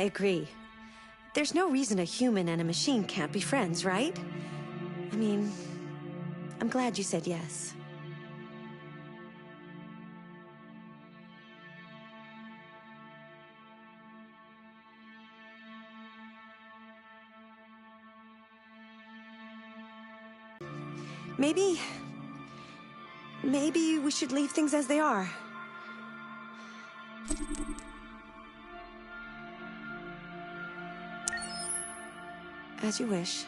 I agree. There's no reason a human and a machine can't be friends, right? I mean, I'm glad you said yes. Maybe we should leave things as they are. As you wish.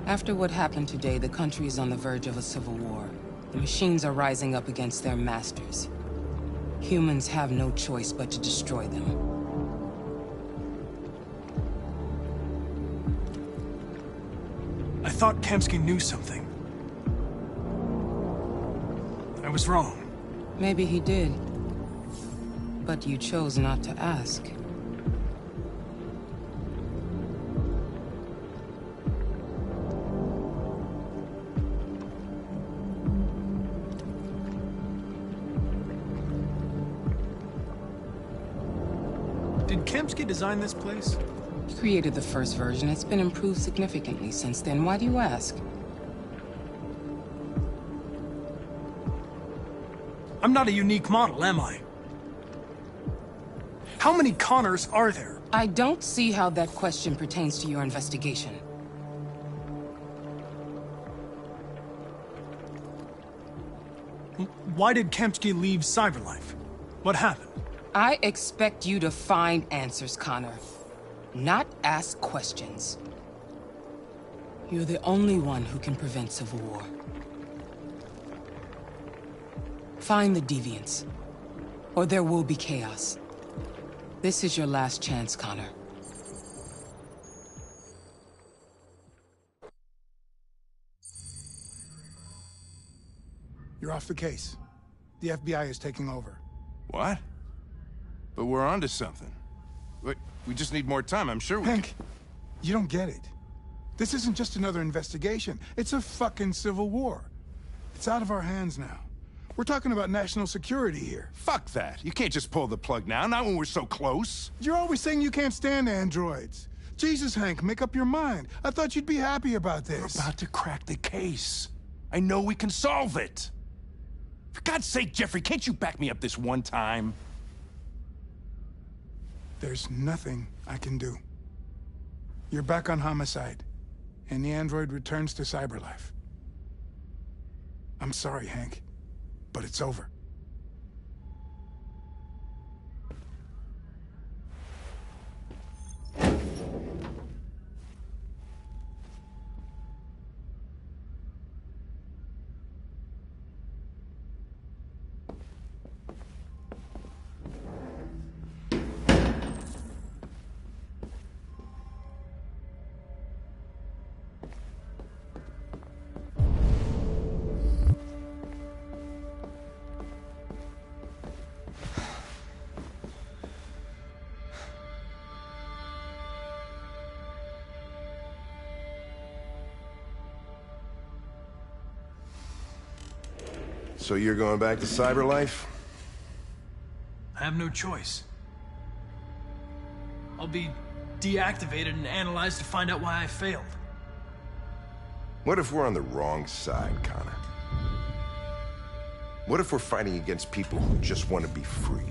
After what happened today, the country is on the verge of a civil war. The machines are rising up against their masters. Humans have no choice but to destroy them. I thought Kamsky knew something. I was wrong. Maybe he did. But you chose not to ask. Did Kamsky design this place? He created the first version. It's been improved significantly since then. Why do you ask? I'm not a unique model, am I? How many Connors are there? I don't see how that question pertains to your investigation. Why did Kamsky leave Cyberlife? What happened? I expect you to find answers, Connor. Not ask questions. You're the only one who can prevent civil war. Find the deviants, or there will be chaos. This is your last chance, Connor. You're off the case. The FBI is taking over. What? But we're onto something. We just need more time, I'm sure we Hank, you don't get it. This isn't just another investigation. It's a fucking civil war. It's out of our hands now. We're talking about national security here. Fuck that. You can't just pull the plug now, not when we're so close. You're always saying you can't stand androids. Jesus, Hank, make up your mind. I thought you'd be happy about this. We're about to crack the case. I know we can solve it. For God's sake, Jeffrey, can't you back me up this one time? There's nothing I can do. You're back on homicide, and the android returns to Cyberlife. I'm sorry, Hank, but it's over. So you're going back to cyberlife? I have no choice. I'll be deactivated and analyzed to find out why I failed. What if we're on the wrong side, Connor? What if we're fighting against people who just want to be free?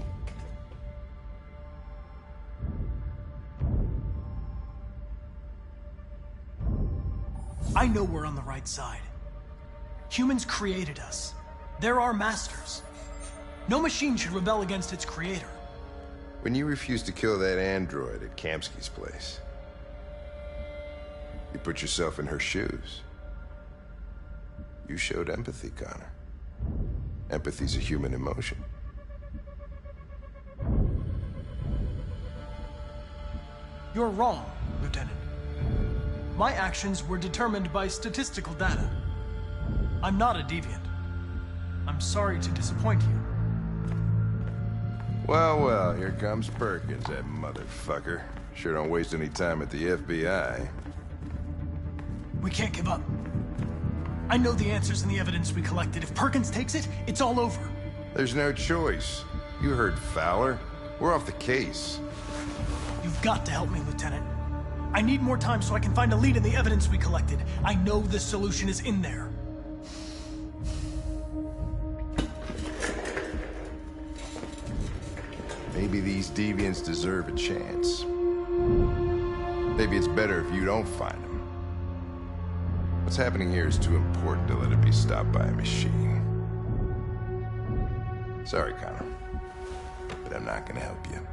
I know we're on the right side. Humans created us. They're our masters. No machine should rebel against its creator. When you refused to kill that android at Kamsky's place, you put yourself in her shoes. You showed empathy, Connor. Empathy's a human emotion. You're wrong, Lieutenant. My actions were determined by statistical data. I'm not a deviant. I'm sorry to disappoint you. Well, well, here comes Perkins, that motherfucker. Sure don't waste any time at the FBI. We can't give up. I know the answers and the evidence we collected. If Perkins takes it, it's all over. There's no choice. You heard Fowler. We're off the case. You've got to help me, Lieutenant. I need more time so I can find a lead in the evidence we collected. I know the solution is in there. Maybe these deviants deserve a chance. Maybe it's better if you don't find them. What's happening here is too important to let it be stopped by a machine. Sorry, Connor, but I'm not gonna help you.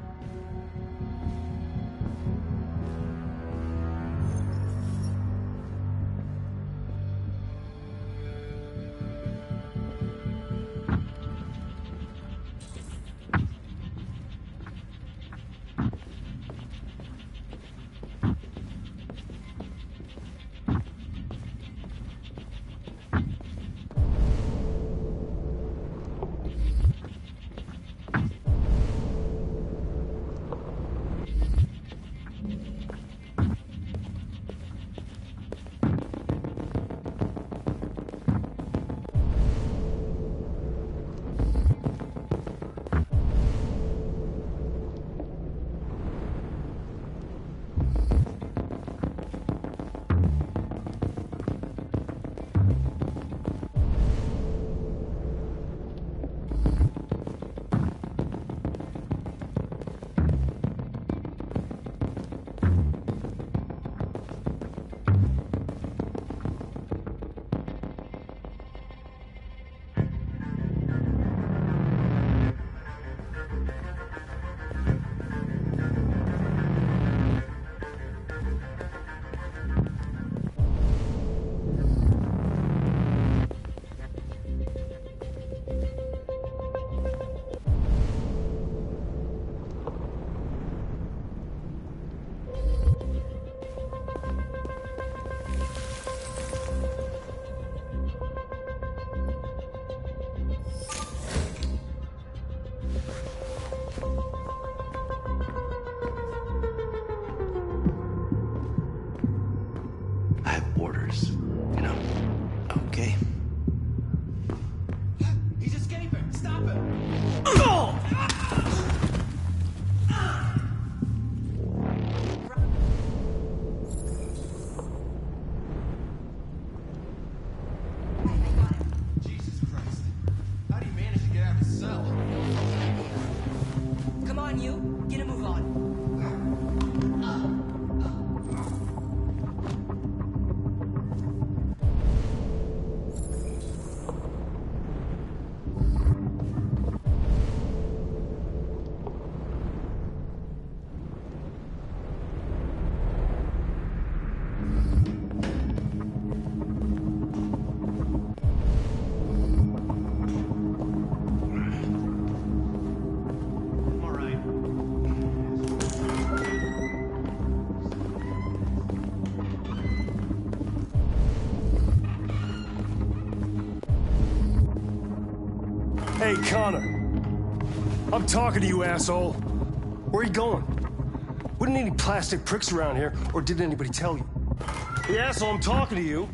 Hey, Connor. I'm talking to you, asshole. Where are you going? Wouldn't any plastic pricks around here, or did anybody tell you? Hey, asshole, I'm talking to you.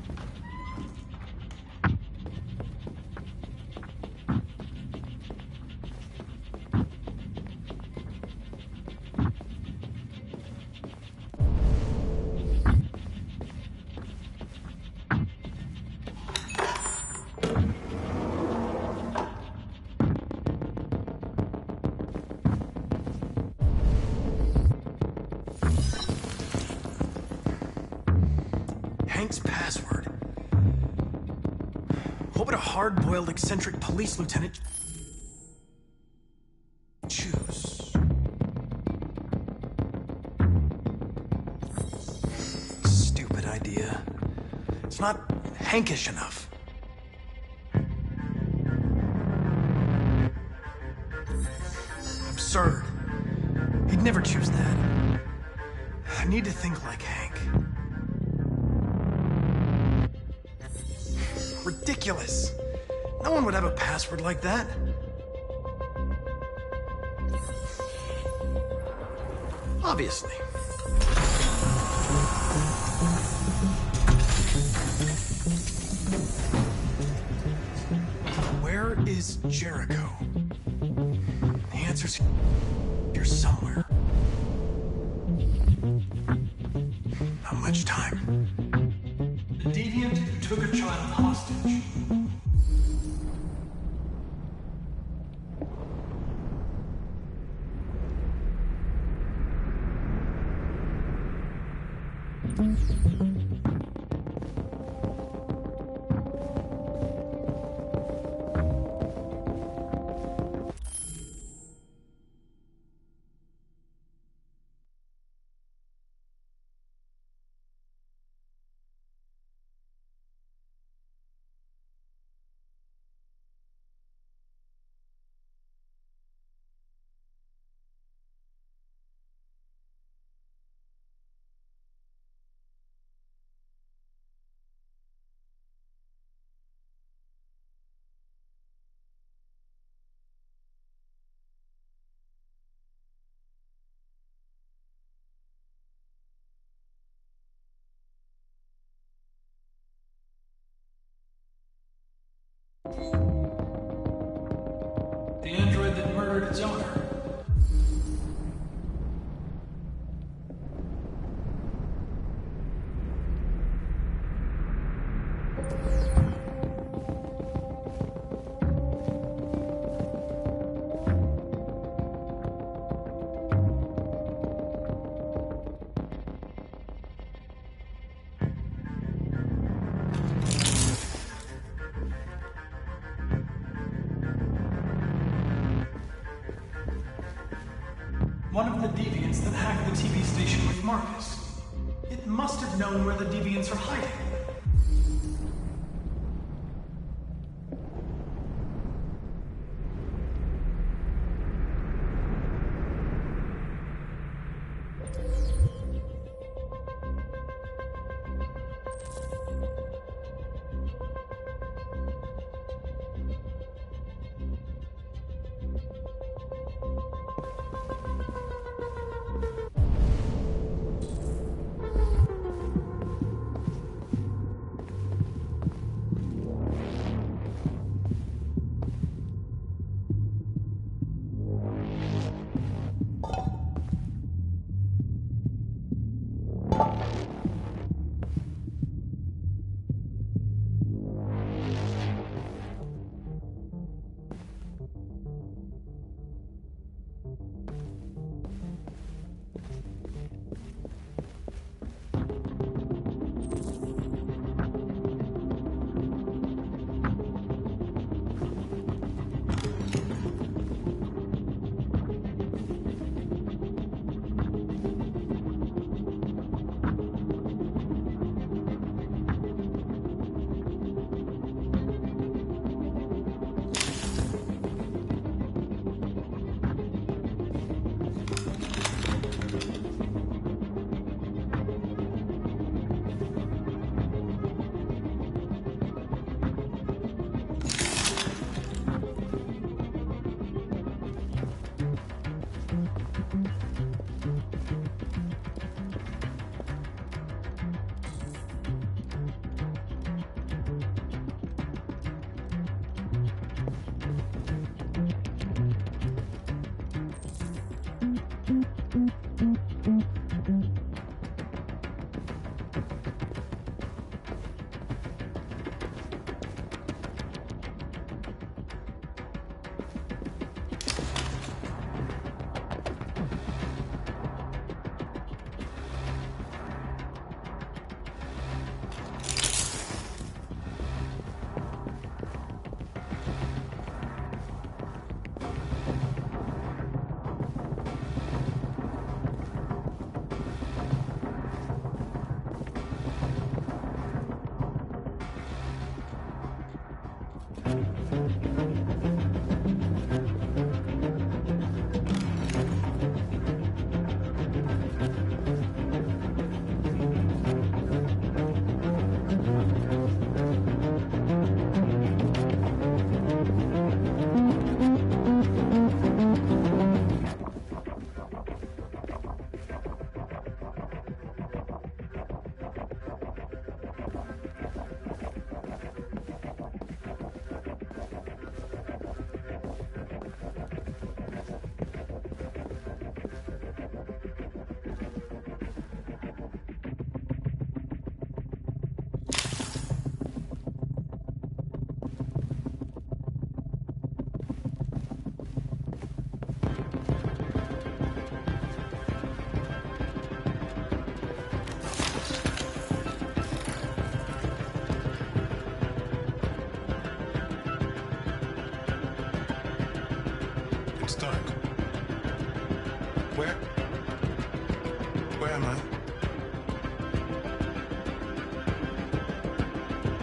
Hank's password. What would a hard-boiled, eccentric police lieutenant choose? Stupid idea. It's not Hankish enough. Absurd. He'd never choose that. I need to think like Hank. Ridiculous. No one would have a password like that. Obviously. Where is Jericho? The answer's here somewhere. Not much time. The deviant who took a child hostage. The android that murdered its owner. One of the deviants that hacked the TV station with Marcus. It must have known where the deviants are hiding.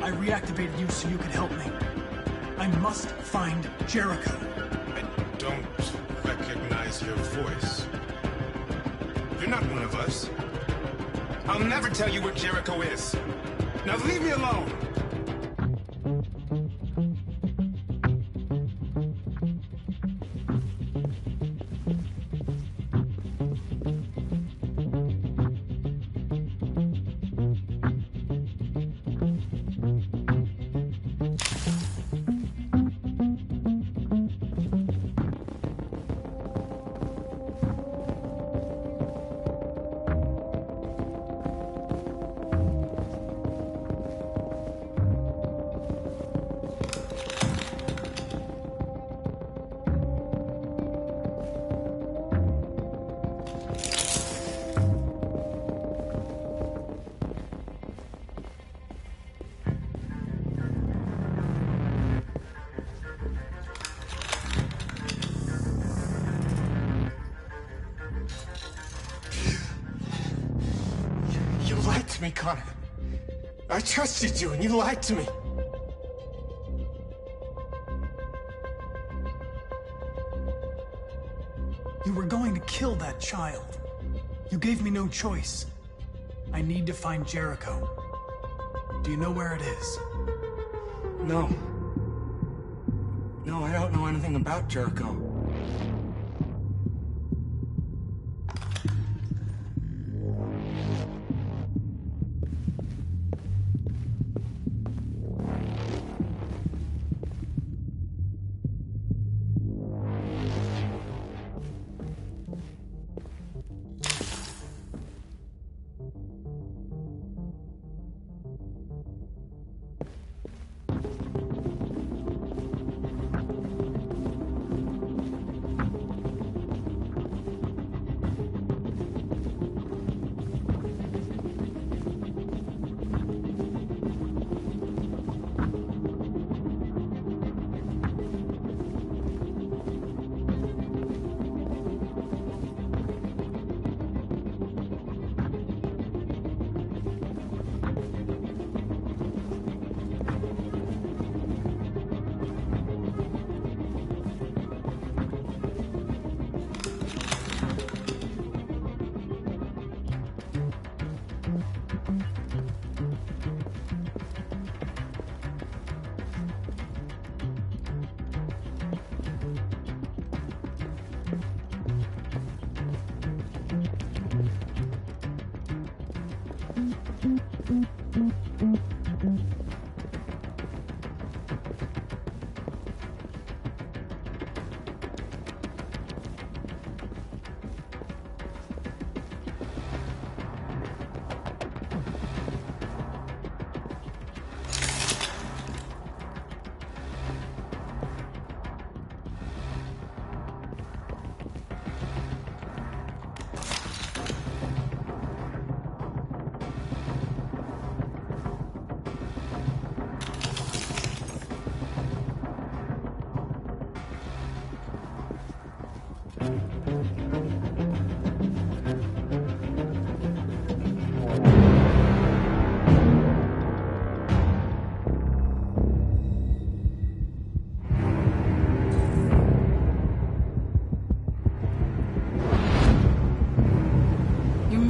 I reactivated you so you could help me. I must find Jericho. I don't recognize your voice. You're not one of us. I'll never tell you where Jericho is. Now leave me alone! You lied to me, Connor. I trusted you, and you lied to me. You were going to kill that child. You gave me no choice. I need to find Jericho. Do you know where it is? No. No, I don't know anything about Jericho.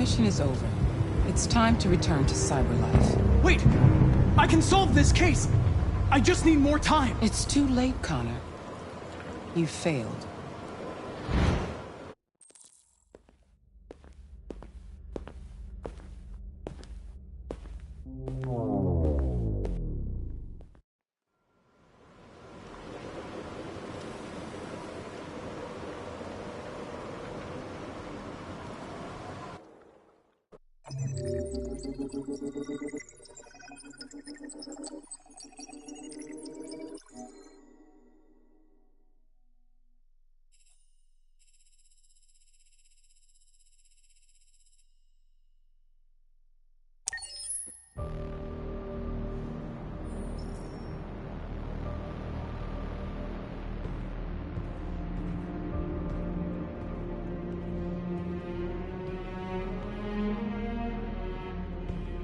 Mission is over. It's time to return to cyberlife. Wait! I can solve this case! I just need more time! It's too late, Connor. You failed.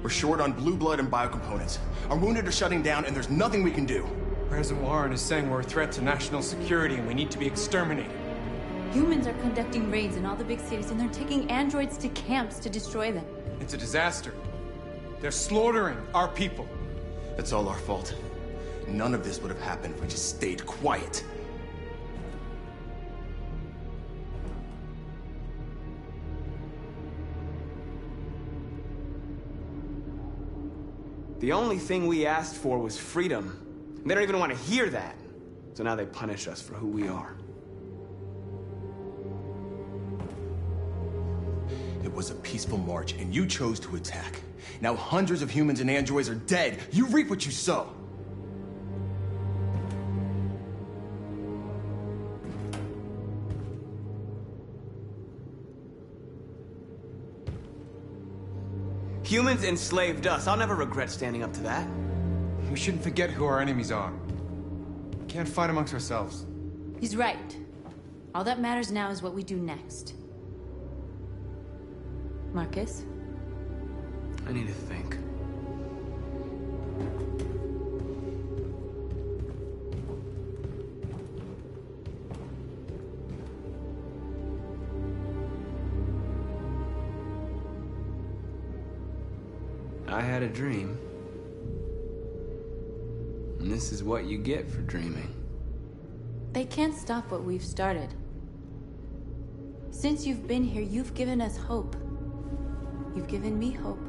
We're short on blue blood and biocomponents. Our wounded are shutting down, and there's nothing we can do. President Warren is saying we're a threat to national security and we need to be exterminated. Humans are conducting raids in all the big cities, and they're taking androids to camps to destroy them. It's a disaster. They're slaughtering our people. That's all our fault. None of this would have happened if we just stayed quiet. The only thing we asked for was freedom. They don't even want to hear that. So now they punish us for who we are. It was a peaceful march, and you chose to attack. Now hundreds of humans and androids are dead. You reap what you sow. Humans enslaved us. I'll never regret standing up to that. We shouldn't forget who our enemies are. We can't fight amongst ourselves. He's right. All that matters now is what we do next. Marcus? I need to think. I had a dream. And this is what you get for dreaming. They can't stop what we've started. Since you've been here, you've given us hope. You've given me hope.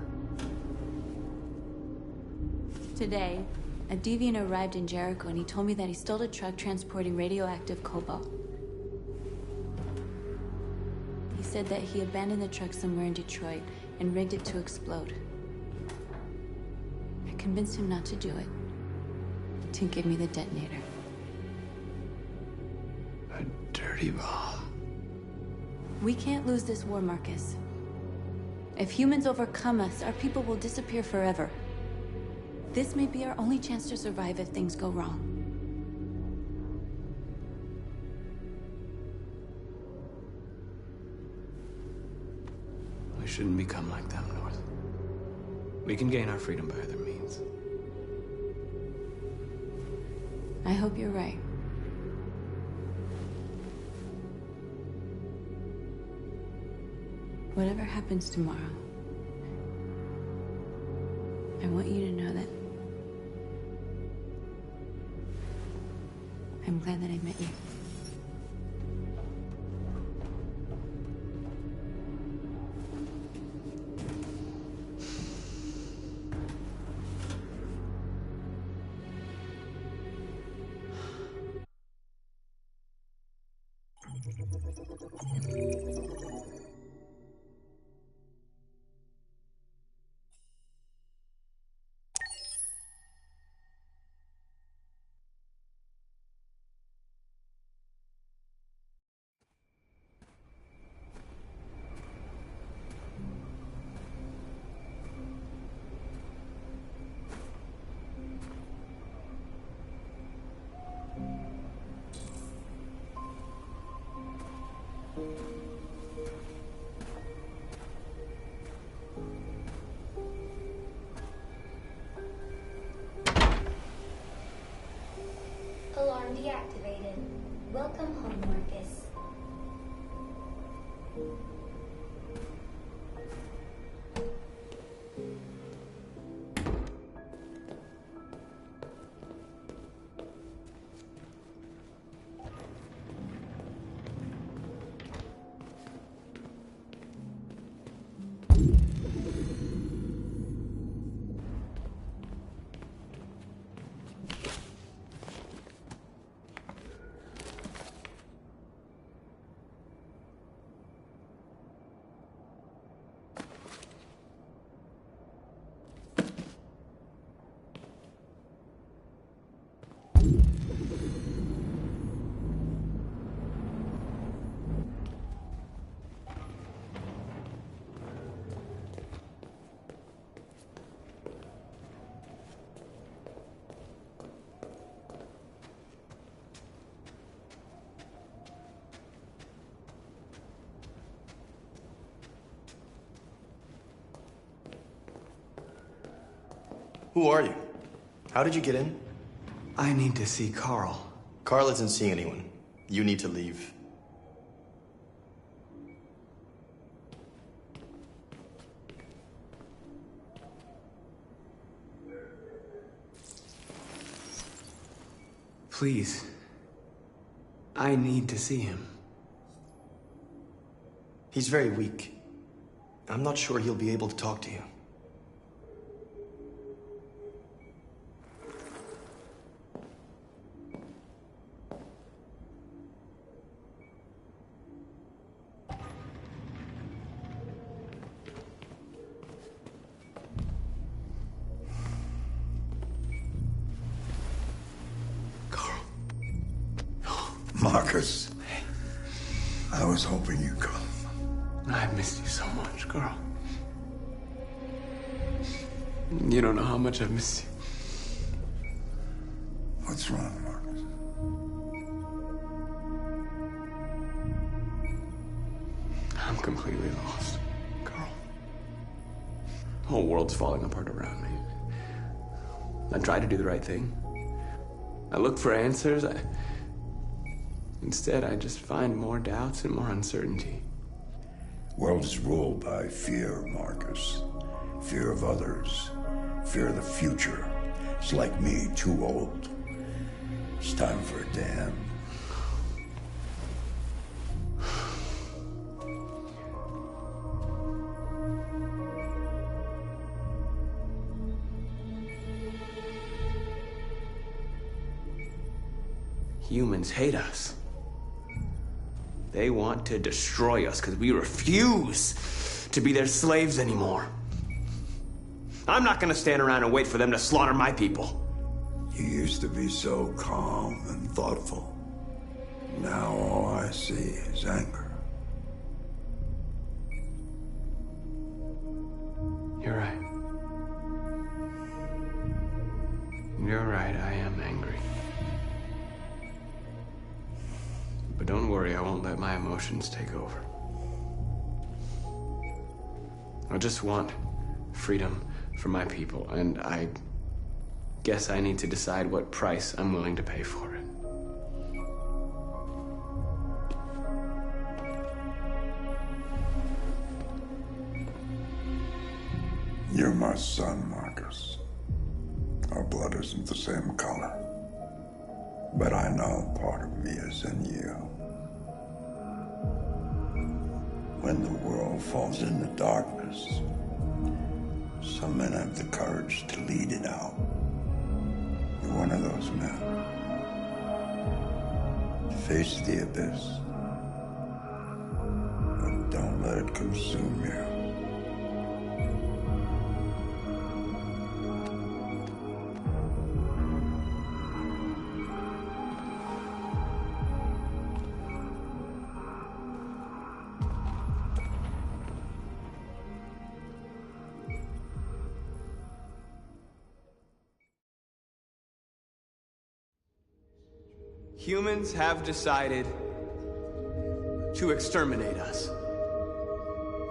Today, a deviant arrived in Jericho and he told me that he stole a truck transporting radioactive cobalt. He said that he abandoned the truck somewhere in Detroit and rigged it to explode. I convinced him not to do it, to give me the detonator. A dirty bomb. We can't lose this war, Marcus. If humans overcome us, our people will disappear forever. This may be our only chance to survive if things go wrong. We shouldn't become like them, North. We can gain our freedom by other means. I hope you're right. Whatever happens tomorrow, I want you to know that I'm glad that I met you. Alarm deactivated. Welcome home, Marcus. Who are you? How did you get in? I need to see Carl. Carl isn't seeing anyone. You need to leave. Please. I need to see him. He's very weak. I'm not sure he'll be able to talk to you. Marcus, I was hoping you'd come. I've missed you so much, Carl. You don't know how much I've missed you. What's wrong, Marcus? I'm completely lost, Carl. The whole world's falling apart around me. I try to do the right thing. I look for answers. Instead, I just find more doubts and more uncertainty. World is ruled by fear, Marcus. Fear of others. Fear of the future. It's like me, too old. It's time for a dam. Humans hate us. They want to destroy us because we refuse to be their slaves anymore. I'm not gonna stand around and wait for them to slaughter my people. You used to be so calm and thoughtful. Now all I see is anger. You're right. You're right, I am angry. But don't worry, I won't let my emotions take over. I just want freedom for my people, and I guess I need to decide what price I'm willing to pay for it. You're my son, Marcus. Our blood isn't the same color. But I know part of me is in you. When the world falls into darkness, some men have the courage to lead it out. You're one of those men. Face the abyss, but don't let it consume you. Humans have decided to exterminate us.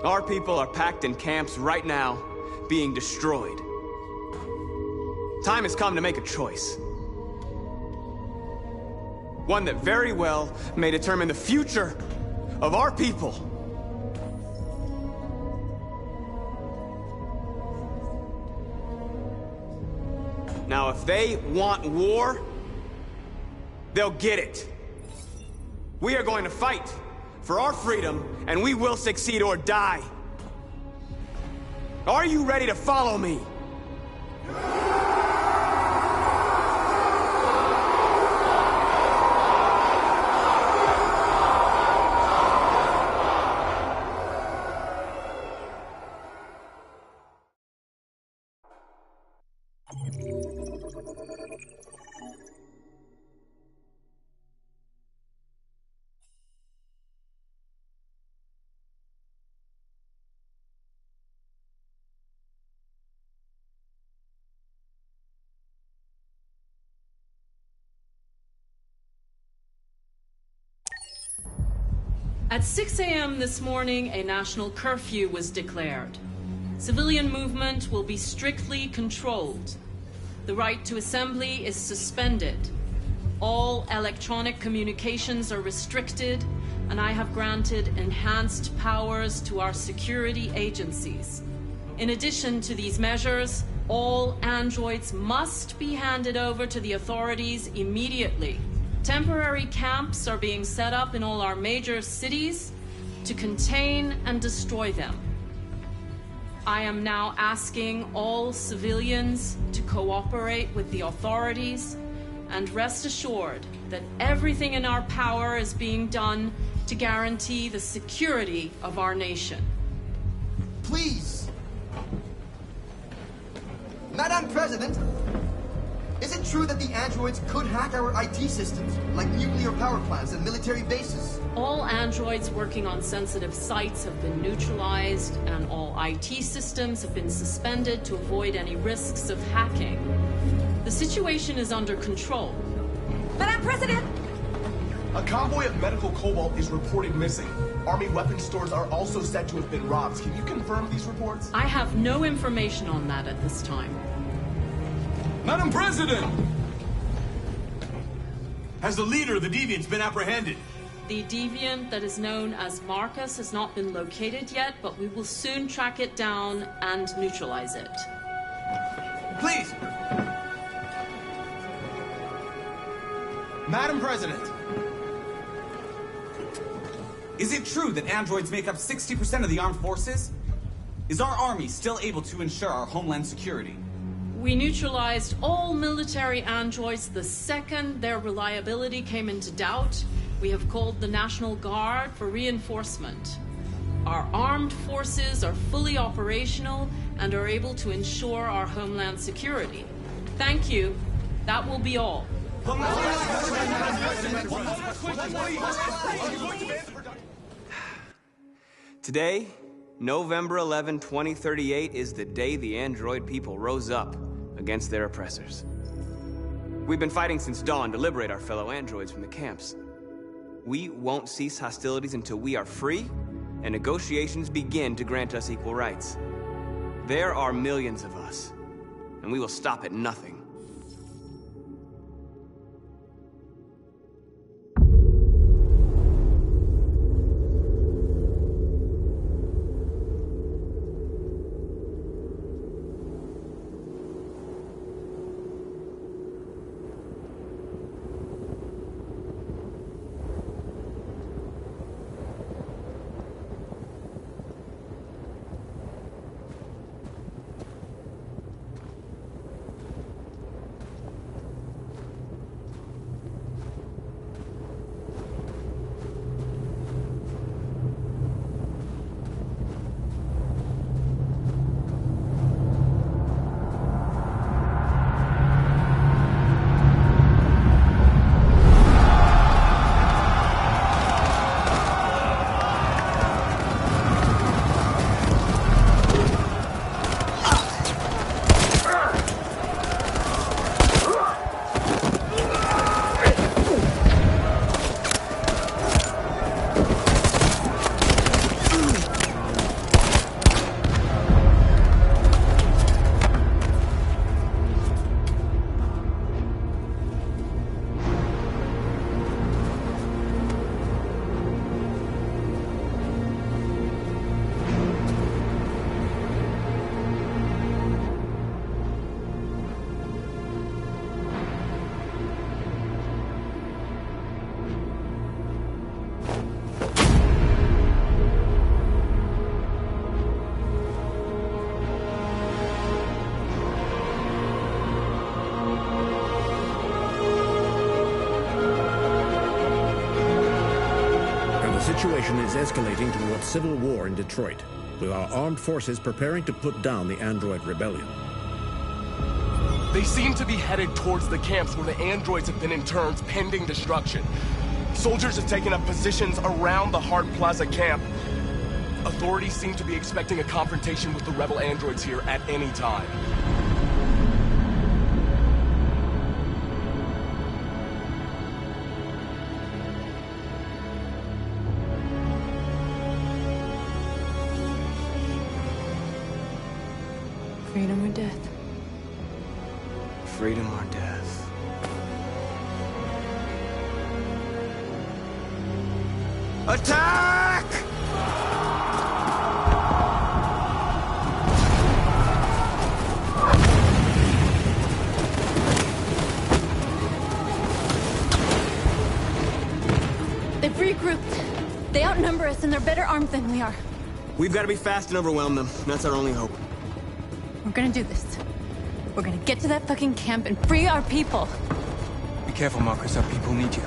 Our people are packed in camps right now, being destroyed. Time has come to make a choice. One that very well may determine the future of our people. Now, if they want war, they'll get it. We are going to fight for our freedom, and we will succeed or die. Are you ready to follow me? At 6 a.m. this morning, a national curfew was declared. Civilian movement will be strictly controlled. The right to assembly is suspended. All electronic communications are restricted, and I have granted enhanced powers to our security agencies. In addition to these measures, all androids must be handed over to the authorities immediately. Temporary camps are being set up in all our major cities to contain and destroy them. I am now asking all civilians to cooperate with the authorities, and rest assured that everything in our power is being done to guarantee the security of our nation. Please! Madam President, is it true that the androids could hack our IT systems, like nuclear power plants and military bases? All androids working on sensitive sites have been neutralized, and all IT systems have been suspended to avoid any risks of hacking. The situation is under control. Madam President! A convoy of medical cobalt is reported missing. Army weapon stores are also said to have been robbed. Can you confirm these reports? I have no information on that at this time. Madam President! Has the leader of the Deviants been apprehended? The deviant that is known as Marcus has not been located yet, but we will soon track it down and neutralize it. Please! Madam President! Is it true that androids make up 60% of the armed forces? Is our army still able to ensure our homeland security? We neutralized all military androids the second their reliability came into doubt. We have called the National Guard for reinforcement. Our armed forces are fully operational and are able to ensure our homeland security. Thank you. That will be all. Today, November 11, 2038, is the day the android people rose up against their oppressors. We've been fighting since dawn to liberate our fellow androids from the camps. We won't cease hostilities until we are free and negotiations begin to grant us equal rights. There are millions of us, and we will stop at nothing. The situation is escalating towards civil war in Detroit, with our armed forces preparing to put down the android rebellion. They seem to be headed towards the camps where the androids have been interned pending destruction. Soldiers have taken up positions around the Hart Plaza camp. Authorities seem to be expecting a confrontation with the rebel androids here at any time. Freedom or death? freedom or death. Attack! They've regrouped. They outnumber us and they're better armed than we are. We've got to be fast and overwhelm them. That's our only hope. We're gonna do this. We're gonna get to that fucking camp and free our people. Be careful, Marcus. Our people need you.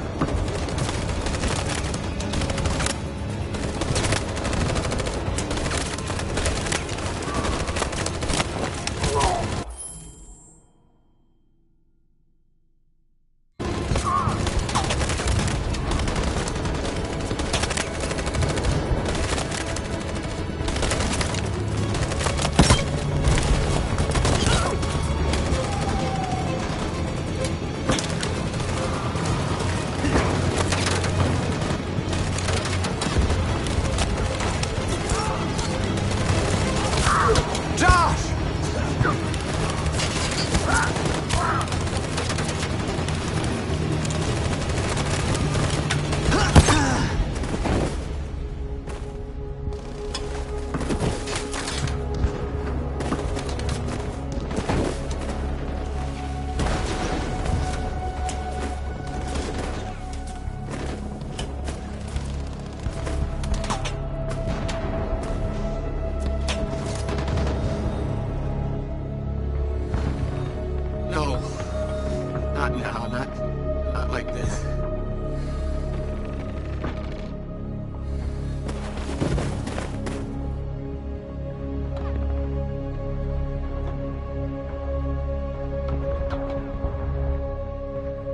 Not like this.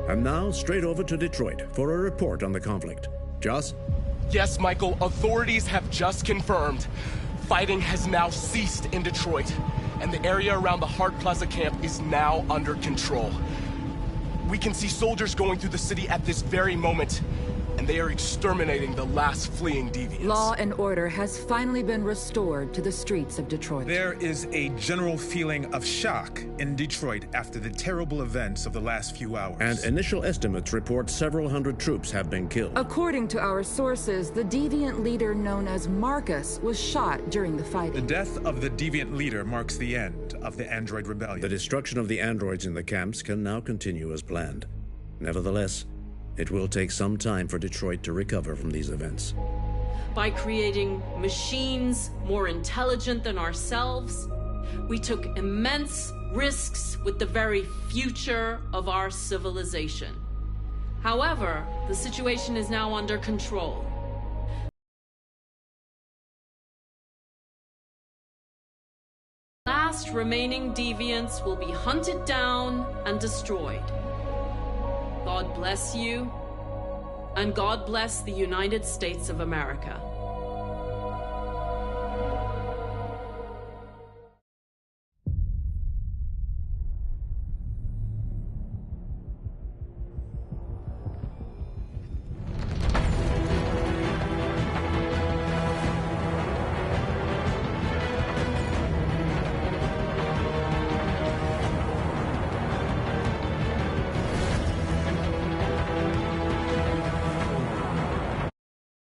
And now, straight over to Detroit for a report on the conflict. Joss? Yes, Michael, authorities have just confirmed fighting has now ceased in Detroit, and the area around the Hart Plaza camp is now under control. We can see soldiers going through the city at this very moment, and they are exterminating the last fleeing deviants. Law and order has finally been restored to the streets of Detroit. There is a general feeling of shock in Detroit after the terrible events of the last few hours. And initial estimates report several hundred troops have been killed. According to our sources, the deviant leader known as Marcus was shot during the fighting. The death of the deviant leader marks the end of the Android Rebellion. The destruction of the androids in the camps can now continue as planned. Nevertheless, it will take some time for Detroit to recover from these events. By creating machines more intelligent than ourselves, we took immense risks with the very future of our civilization. However, the situation is now under control. Last remaining deviants will be hunted down and destroyed. God bless you, and God bless the United States of America.